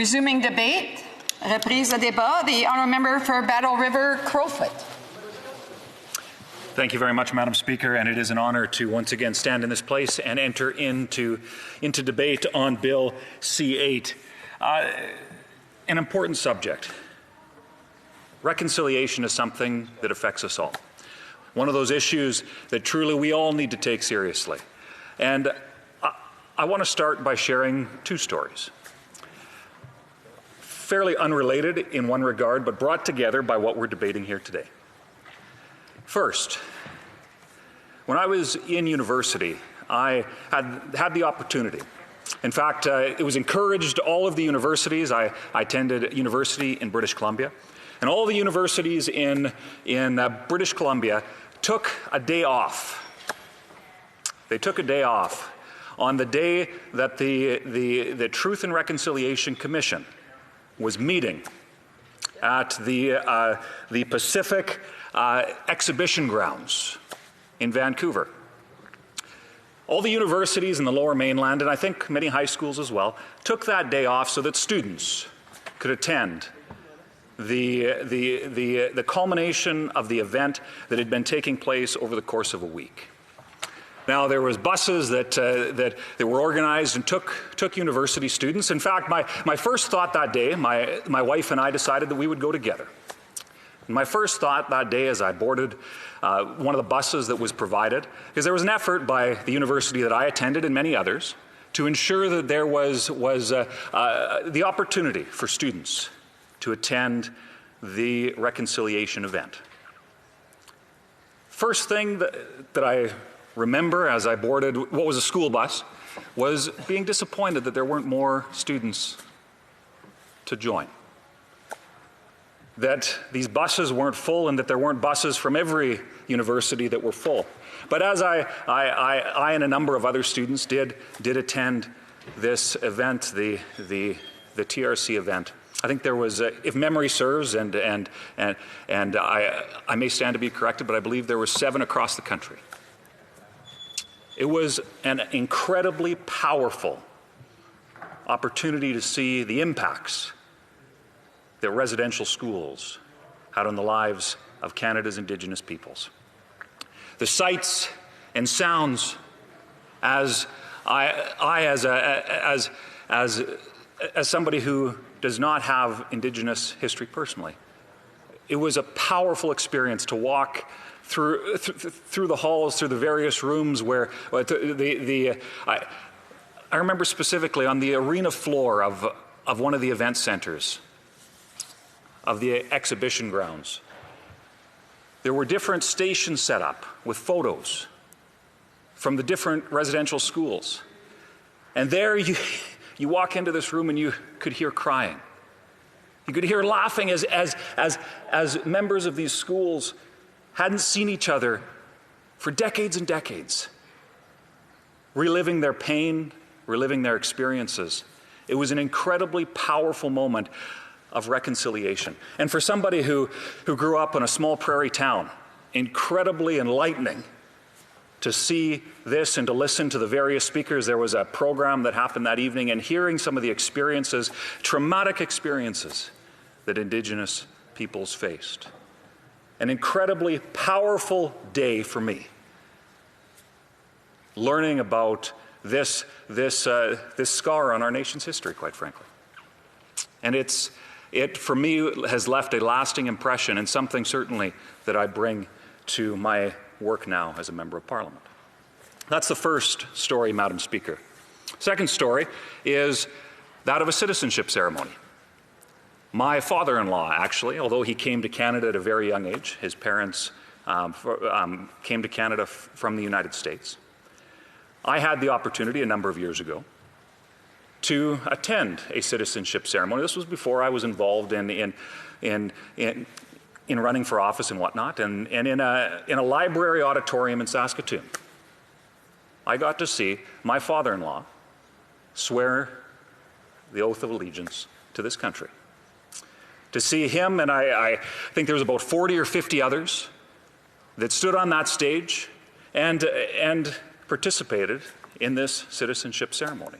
Resuming debate. Reprise de débat. The honourable member for Battle River Crowfoot. Thank you very much, Madam Speaker, and it is an honour to once again stand in this place and enter into debate on Bill C-8. An important subject. Reconciliation is something that affects us all. One of those issues that truly we all need to take seriously. And I want to start by sharing two stories. Fairly unrelated in one regard, but brought together by what we're debating here today. First, when I was in university, I had the opportunity. In fact, it was encouraged all of the universities. I attended university in British Columbia, and all the universities in British Columbia took a day off. They took a day off on the day that the Truth and Reconciliation Commission was meeting at the Pacific exhibition grounds in Vancouver. All the universities in the Lower Mainland, and I think many high schools as well, took that day off so that students could attend the culmination of the event that had been taking place over the course of a week. Now, there was buses that were organized and took university students. In fact, my first thought that day, my wife and I decided that we would go together. And my first thought that day as I boarded one of the buses that was provided, because there was an effort by the university that I attended and many others to ensure that there was the opportunity for students to attend the reconciliation event. First thing that I remember as I boarded what was a school bus was being disappointed that there weren't more students to join. That these buses weren't full and that there weren't buses from every university that were full. But as I and a number of other students did attend this event, the TRC event, I think there was, if memory serves, and I may stand to be corrected, but I believe there were 7 across the country. It was an incredibly powerful opportunity to see the impacts that residential schools had on the lives of Canada's Indigenous peoples. The sights and sounds, as somebody who does not have Indigenous history personally, it was a powerful experience to walk through the halls, through the various rooms where I remember specifically on the arena floor of one of the event centers of the exhibition grounds. There were different stations set up with photos from the different residential schools. And there you walk into this room and you could hear crying. You could hear laughing as members of these schools hadn't seen each other for decades and decades, reliving their pain, reliving their experiences. It was an incredibly powerful moment of reconciliation. And for somebody who grew up in a small prairie town, incredibly enlightening to see this and to listen to the various speakers. There was a program that happened that evening, and hearing some of the experiences, traumatic experiences that Indigenous peoples faced. An incredibly powerful day for me, learning about this scar on our nation's history, quite frankly. And it for me has left a lasting impression, and something certainly that I bring to my work now as a member of Parliament. That's the first story, Madam Speaker. Second story is that of a citizenship ceremony. My father-in-law, actually, although he came to Canada at a very young age, his parents came to Canada from the United States. I had the opportunity a number of years ago to attend a citizenship ceremony. This was before I was involved in running for office and whatnot, and in a library auditorium in Saskatoon, I got to see my father-in-law swear the oath of allegiance to this country. To see him, and I think there was about 40 or 50 others that stood on that stage and participated in this citizenship ceremony.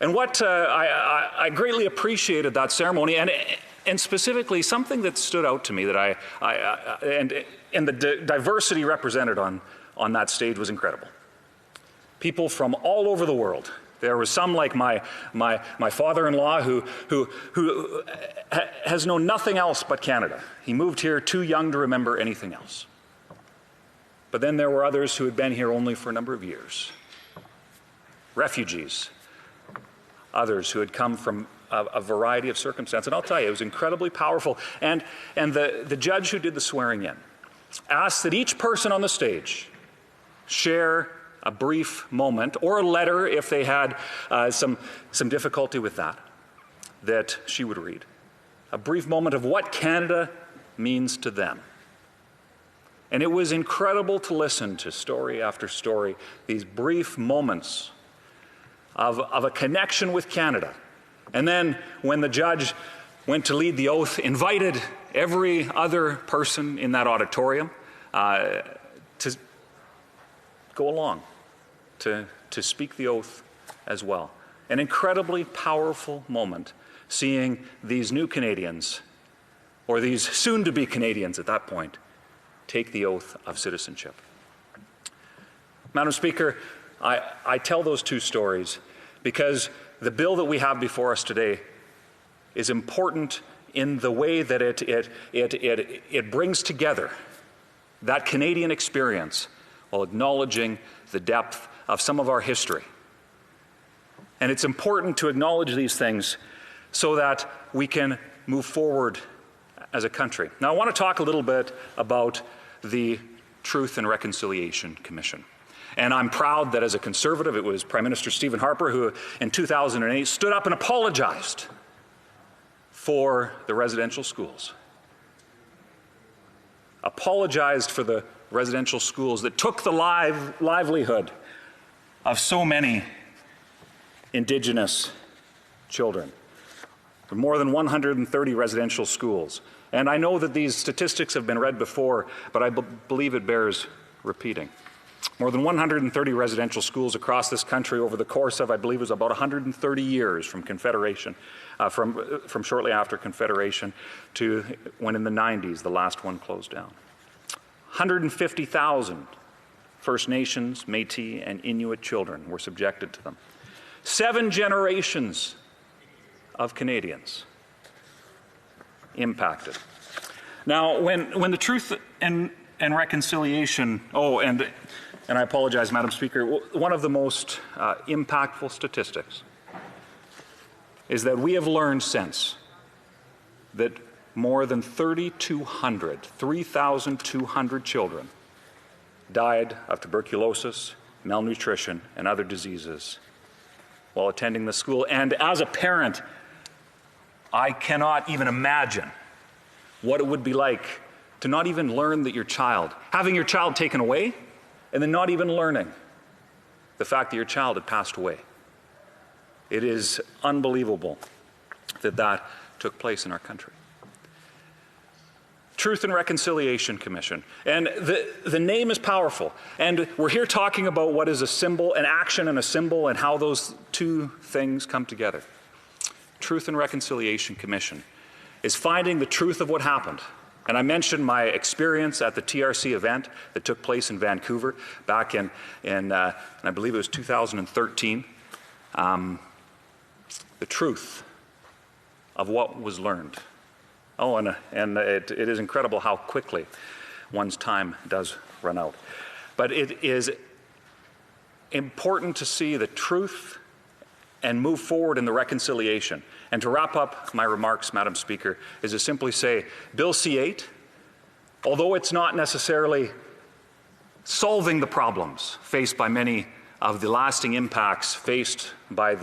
And what I greatly appreciated that ceremony, and specifically something that stood out to me that and the diversity represented on that stage was incredible. People from all over the world. There was some like my father-in-law who has known nothing else but Canada. He moved here too young to remember anything else. But then there were others who had been here only for a number of years. Refugees, others who had come from a variety of circumstances. And I'll tell you, it was incredibly powerful. And the judge who did the swearing in asked that each person on the stage share a brief moment, or a letter if they had some difficulty with that she would read. A brief moment of what Canada means to them. And it was incredible to listen to story after story, these brief moments of a connection with Canada. And then when the judge went to lead the oath, invited every other person in that auditorium to go along, to speak the oath as well. An incredibly powerful moment, seeing these new Canadians, or these soon-to-be Canadians at that point, take the oath of citizenship. Madam Speaker, I tell those two stories because the bill that we have before us today is important in the way that it brings together that Canadian experience while acknowledging the depth of some of our history. And it's important to acknowledge these things so that we can move forward as a country. Now, I want to talk a little bit about the Truth and Reconciliation Commission. And I'm proud that as a Conservative, it was Prime Minister Stephen Harper who in 2008 stood up and apologized for the residential schools. Apologized for the residential schools that took the livelihood of so many Indigenous children. There are more than 130 residential schools. And I know that these statistics have been read before, but I believe it bears repeating. More than 130 residential schools across this country over the course of, I believe it was about 130 years from Confederation, from shortly after Confederation to when in the 90s the last one closed down. 150,000 First Nations, Métis, and Inuit children were subjected to them. 7 generations of Canadians impacted. Now, when the Truth and Reconciliation, and I apologize, Madam Speaker, one of the most impactful statistics is that we have learned since that more than 3,200 children died of tuberculosis, malnutrition, and other diseases while attending the school. And as a parent, I cannot even imagine what it would be like to not even learn that having your child taken away, and then not even learning the fact that your child had passed away. It is unbelievable that took place in our country. Truth and Reconciliation Commission. And the name is powerful. And we're here talking about what is a symbol, an action and a symbol, and how those two things come together. Truth and Reconciliation Commission is finding the truth of what happened. And I mentioned my experience at the TRC event that took place in Vancouver back in I believe it was 2013. The truth of what was learned. Oh, and it is incredible how quickly one's time does run out. But it is important to see the truth and move forward in the reconciliation. And to wrap up my remarks, Madam Speaker, is to simply say, Bill C-8, although it's not necessarily solving the problems faced by many of the lasting impacts faced by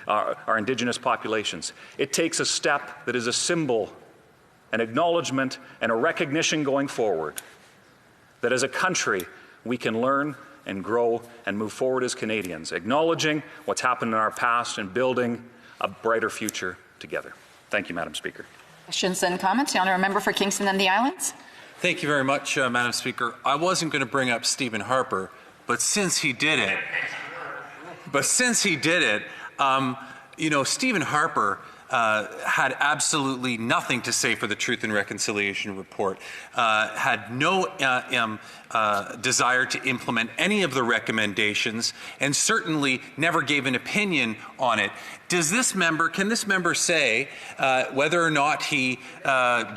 our Indigenous populations, it takes a step that is a symbol, an acknowledgement, and a recognition going forward that as a country we can learn and grow and move forward as Canadians, acknowledging what's happened in our past and building a brighter future together. Thank you, Madam Speaker. Questions and comments? The honourable member for Kingston and the Islands. Thank you very much, Madam Speaker. I wasn't going to bring up Stephen Harper, but since he did it, But since he did it, Stephen Harper had absolutely nothing to say for the Truth and Reconciliation Report, had no desire to implement any of the recommendations, and certainly never gave an opinion on it. Can this member say whether or not he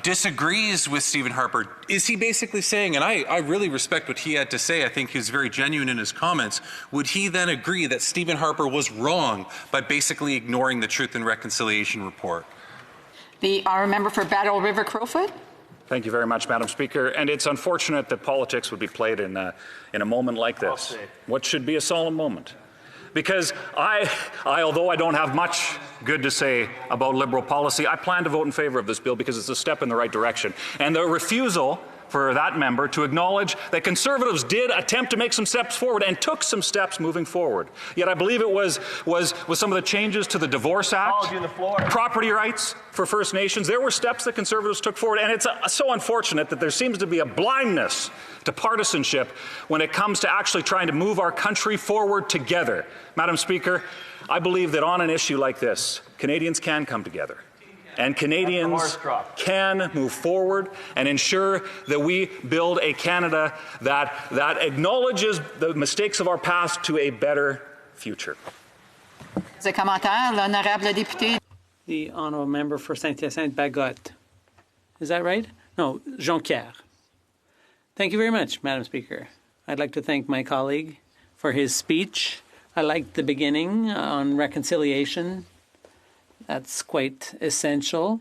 disagrees with Stephen Harper? Is he basically saying, and I really respect what he had to say, I think he was very genuine in his comments, would he then agree that Stephen Harper was wrong by basically ignoring the Truth and Reconciliation Report? The honourable member for Battle River Crowfoot. Thank you very much, Madam Speaker. And it's unfortunate that politics would be played in a moment like this, what should be a solemn moment. Because although I don't have much good to say about Liberal policy, I plan to vote in favour of this bill because it's a step in the right direction. And the refusal for that member to acknowledge that Conservatives did attempt to make some steps forward and took some steps moving forward. Yet I believe it was some of the changes to the Divorce Act, property rights for First Nations. There were steps that Conservatives took forward, and it's so unfortunate that there seems to be a blindness to partisanship when it comes to actually trying to move our country forward together. Madam Speaker, I believe that on an issue like this, Canadians can come together. And Canadians can move forward and ensure that we build a Canada that acknowledges the mistakes of our past to a better future. The commentaire, l'honorable député. The honourable member for Saint-Hyacinthe-Bagotte. Is that right? No, Jonquière. Thank you very much, Madam Speaker. I'd like to thank my colleague for his speech. I liked the beginning on reconciliation. That's quite essential.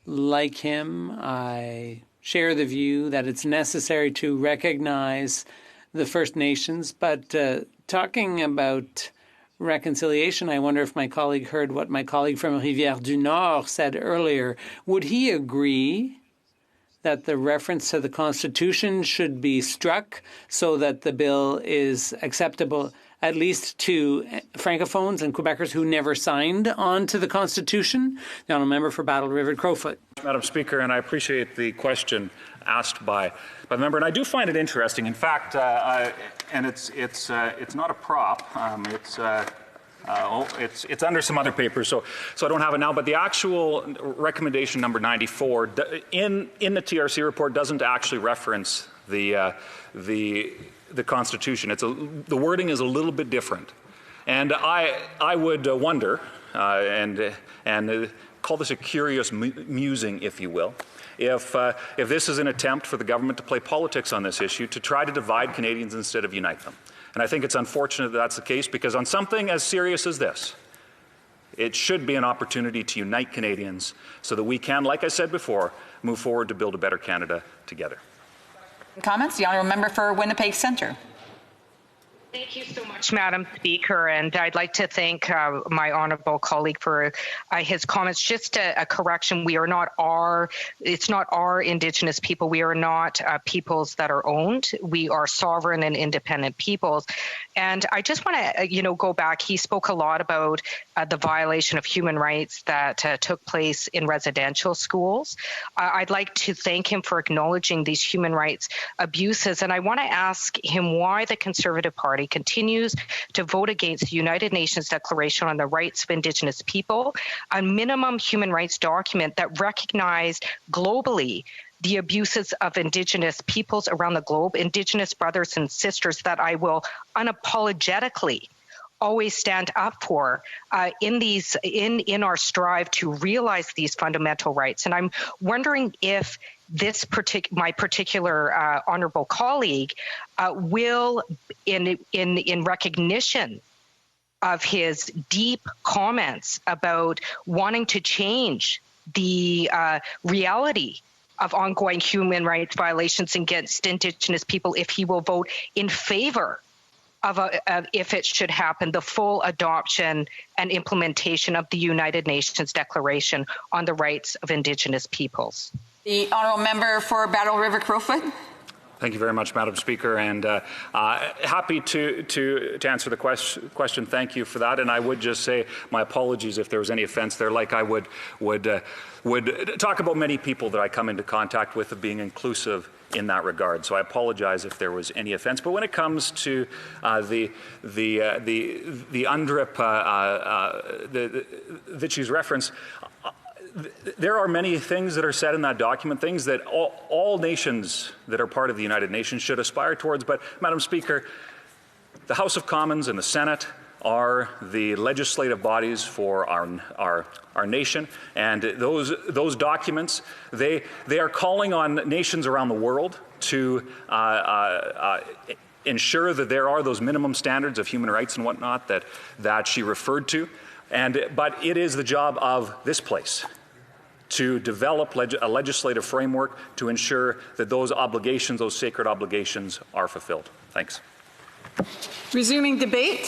Like him, I share the view that it's necessary to recognize the First Nations. But talking about reconciliation, I wonder if my colleague heard what my colleague from Rivière-du-Nord said earlier. Would he agree that the reference to the Constitution should be struck so that the bill is acceptable at least to Francophones and Quebecers who never signed on to the Constitution? The honourable member for Battle River Crowfoot. Madam Speaker, and I appreciate the question asked by the member, and I do find it interesting. In fact, and it's not a prop. It's under some other papers, so I don't have it now. But the actual recommendation number 94 in the TRC report doesn't actually reference the Constitution. The wording is a little bit different, and I would wonder and call this a curious musing, if you will, if this is an attempt for the government to play politics on this issue to try to divide Canadians instead of unite them. And I think it's unfortunate that that's the case, because on something as serious as this, it should be an opportunity to unite Canadians so that we can, like I said before, move forward to build a better Canada together. Comments? The honourable member for Winnipeg Centre. Thank you so much, Madam Speaker, and I'd like to thank my honourable colleague for his comments. Just a correction: it's not our Indigenous people. We are not peoples that are owned. We are sovereign and independent peoples. And I just want to, go back. He spoke a lot about the violation of human rights that took place in residential schools. I'd like to thank him for acknowledging these human rights abuses, and I want to ask him why the Conservative Party continues to vote against the United Nations Declaration on the Rights of Indigenous People, a minimum human rights document that recognized globally the abuses of Indigenous peoples around the globe, Indigenous brothers and sisters that I will unapologetically always stand up for in our strive to realize these fundamental rights. And I'm wondering if my particular honourable colleague will, in recognition of his deep comments about wanting to change the reality of ongoing human rights violations against Indigenous people, if he will vote in favour of if it should happen, the full adoption and implementation of the United Nations Declaration on the Rights of Indigenous Peoples. The honourable member for Battle River Crowfoot. Thank you very much, Madam Speaker, and happy to answer the question. Thank you for that, and I would just say my apologies if there was any offence there. Like I would talk about many people that I come into contact with of being inclusive in that regard. So I apologize if there was any offence. But when it comes to the UNDRIP that she's referenced, there are many things that are said in that document, things that all nations that are part of the United Nations should aspire towards. But, Madam Speaker, the House of Commons and the Senate are the legislative bodies for our nation, and those documents, they are calling on nations around the world to ensure that there are those minimum standards of human rights and whatnot that she referred to. But it is the job of this place to develop a legislative framework to ensure that those obligations, those sacred obligations, are fulfilled. Thanks. Resuming debate.